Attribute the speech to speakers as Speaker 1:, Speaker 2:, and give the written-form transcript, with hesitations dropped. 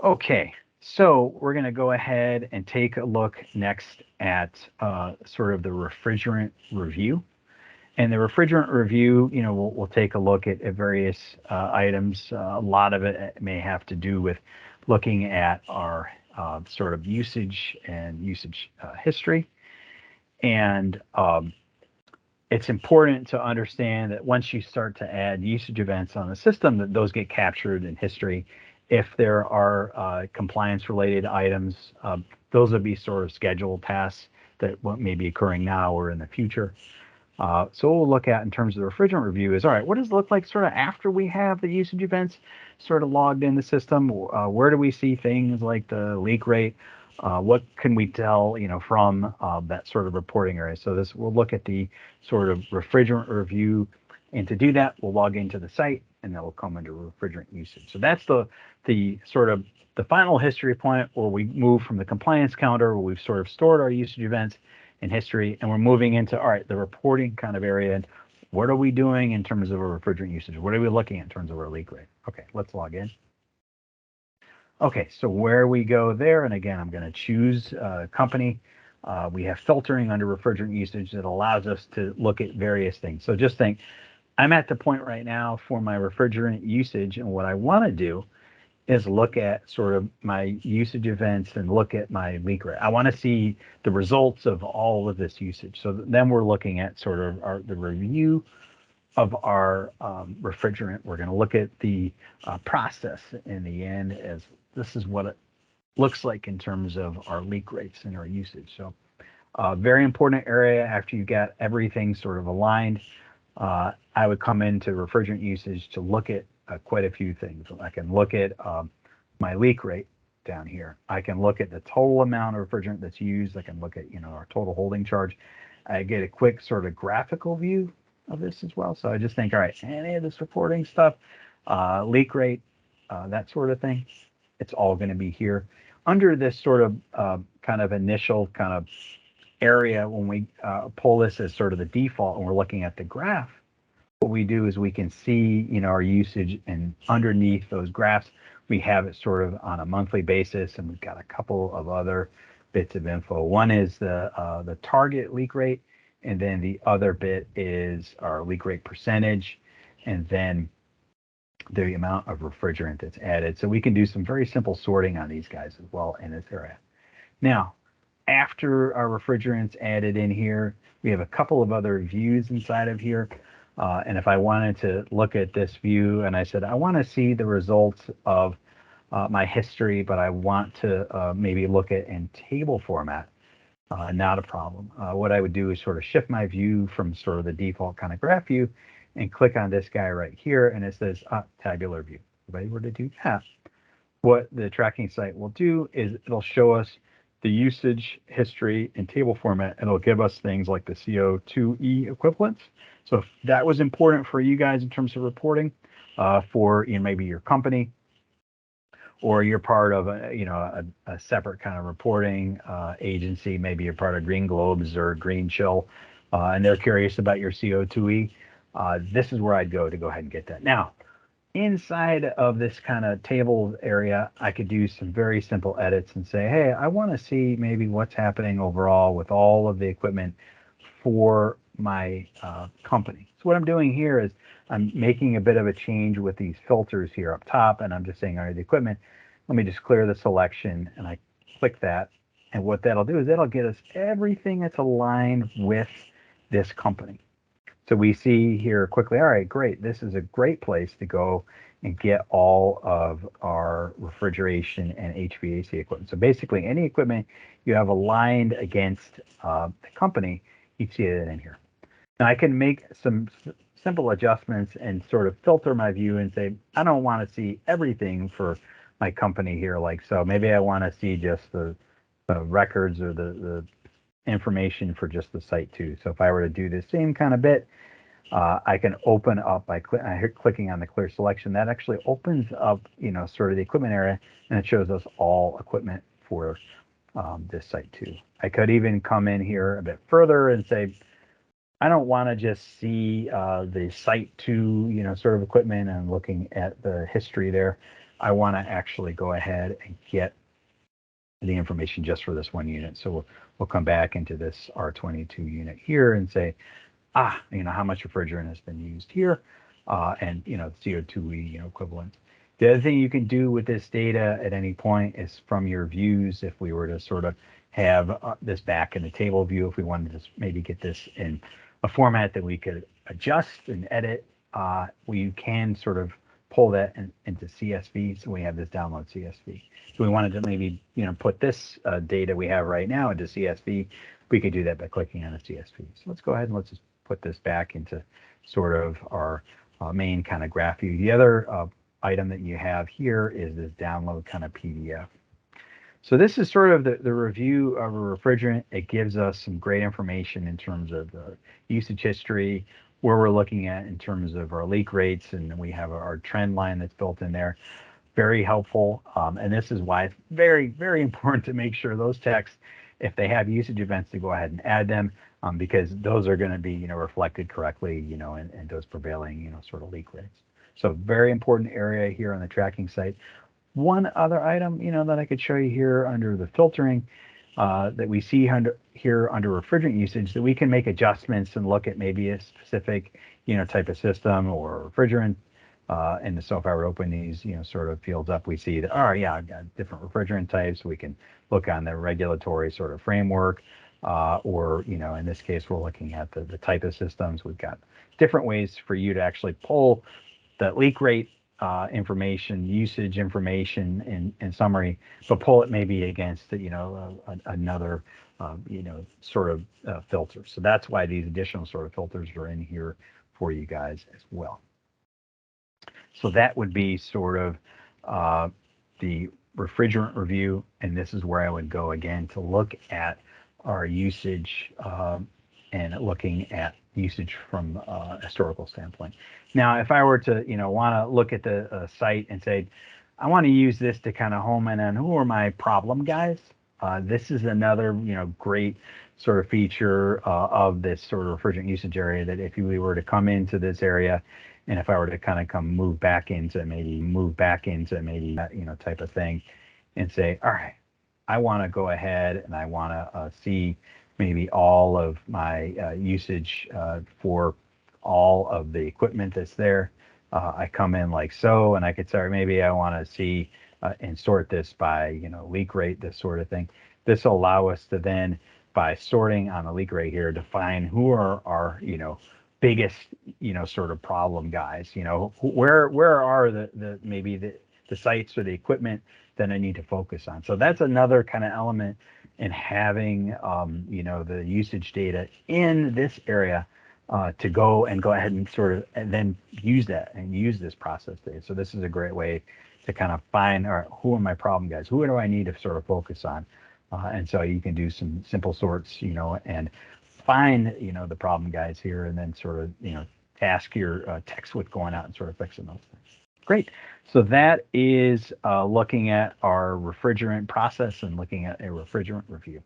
Speaker 1: Okay, so we're going to go ahead and take a look next at sort of the refrigerant review. And the refrigerant review, we'll take a look at various items. A lot of it may have to do with looking at our sort of usage and usage history. And it's important to understand that once you start to add usage events on the system, that those get captured in history. If there are compliance related items, those would be sort of scheduled tasks that may be occurring now or in the future. So what we'll look at in terms of the refrigerant review is, all right, what does it look like sort of after we have the usage events sort of logged in the system? Where do we see things like the leak rate? What can we tell, from that sort of reporting area? So we'll look at the sort of refrigerant review. And to do that, we'll log into the site and that will come under refrigerant usage. So that's the sort of the final history point where we move from the compliance counter, where we've sort of stored our usage events in history, and we're moving into, all right, the reporting kind of area. And what are we doing in terms of our refrigerant usage? What are we looking at in terms of our leak rate? Okay, let's log in. Okay, so where we go there, and again, I'm going to choose company. We have filtering under refrigerant usage that allows us to look at various things. So just think, I'm at the point right now for my refrigerant usage, and what I want to do is look at sort of my usage events and look at my leak rate. I want to see the results of all of this usage. So then we're looking at sort of the review of our refrigerant. We're going to look at the process in the end, as this is what it looks like in terms of our leak rates and our usage. So very important area after you got everything sort of aligned. I would come into refrigerant usage to look at quite a few things. I can look at my leak rate down here. I can look at the total amount of refrigerant that's used. I can look at our total holding charge. I get a quick sort of graphical view of this as well. So I just think, all right, any of this reporting stuff, leak rate, that sort of thing, it's all going to be here under this sort of kind of initial kind of area. When we pull this as sort of the default and we're looking at the graph, what we do is we can see, our usage, and underneath those graphs, we have it sort of on a monthly basis, and we've got a couple of other bits of info. One is the target leak rate, and then the other bit is our leak rate percentage, and then the amount of refrigerant that's added. So we can do some very simple sorting on these guys as well in this area. Now, after our refrigerants added in here, we have a couple of other views inside of here. And if I wanted to look at this view and I said, I want to see the results of my history, but I want to maybe look at in table format, not a problem. What I would do is sort of shift my view from sort of the default kind of graph view and click on this guy right here, and it says tabular view. If I were to do that, what the tracking site will do is it'll show us the usage history in table format, and it'll give us things like the CO2e equivalents. So if that was important for you guys in terms of reporting for maybe your company, or you're part of a separate kind of reporting agency, maybe you're part of Green Globes or Green Chill, and they're curious about your CO2e, this is where I'd go ahead and get that. Now, inside of this kind of table area, I could do some very simple edits and say, hey, I want to see maybe what's happening overall with all of the equipment for my company. So what I'm doing here is I'm making a bit of a change with these filters here up top, and I'm just saying, all right, the equipment, let me just clear the selection, and I click that. And what that'll do is that'll get us everything that's aligned with this company. So we see here quickly, all right, great. This is a great place to go and get all of our refrigeration and HVAC equipment. So basically any equipment you have aligned against the company, you see it in here. Now I can make some simple adjustments and sort of filter my view and say, I don't want to see everything for my company here. Like, so maybe I want to see just the records or the information for just the site too. So if I were to do the same kind of bit, I can open up by clicking on the clear selection. That actually opens up, sort of the equipment area, and it shows us all equipment for this site too. I could even come in here a bit further and say, I don't want to just see the site two, sort of equipment and looking at the history there. I want to actually go ahead and get the information just for this one unit. So we'll come back into this R22 unit here and say, how much refrigerant has been used here, and CO2e, equivalent. The other thing you can do with this data at any point is from your views, if we were to sort of have this back in the table view, if we wanted to maybe get this in a format that we could adjust and edit, we can sort of pull that into CSV. So we have this download CSV. So we wanted to maybe put this data we have right now into CSV. We could do that by clicking on a CSV. So let's go ahead and let's just put this back into sort of our main kind of graph view. The other item that you have here is this download kind of PDF. So this is sort of the review of a refrigerant. It gives us some great information in terms of the usage history, where we're looking at in terms of our leak rates, and we have our trend line that's built in there. Very helpful. And this is why it's very, very important to make sure those texts, if they have usage events, to go ahead and add them, because those are going to be reflected correctly, in those prevailing sort of leak rates. So very important area here on the tracking site. One other item that I could show you here under the filtering that we see here under refrigerant usage, that we can make adjustments and look at maybe a specific type of system or refrigerant. And so if I were to open these sort of fields up, we see that, I've got different refrigerant types. We can look on the regulatory sort of framework, or in this case we're looking at the type of systems. We've got different ways for you to actually pull the leak rate information, usage information in summary, but pull it maybe against another sort of filter. So that's why these additional sort of filters are in here for you guys as well. So that would be sort of the refrigerant review, and this is where I would go again to look at our usage and looking at usage from a historical standpoint. Now, if I were to want to look at the site and say, I want to use this to kind of home in on who are my problem guys, this is another great sort of feature of this sort of refrigerant usage area, that if we were to come into this area, and if I were to kind of move back into maybe that type of thing, and say, all right, I want to go ahead and I want to see maybe all of my usage for all of the equipment that's there. I come in like so, and I could say, maybe I want to see and sort this by leak rate, this sort of thing. This will allow us to then, by sorting on the leak rate here, define who are our biggest sort of problem guys. Where are the maybe the sites or the equipment that I need to focus on. So that's another kind of element in having the usage data in this area to go ahead and sort of and then use that and use this process data. So this is a great way to kind of find, all right, who are my problem guys? Who do I need to sort of focus on? And so you can do some simple sorts, and find the problem guys here, and then sort of task your techs with going out and sort of fixing those things. Great. So that is looking at our refrigerant process and looking at a refrigerant review.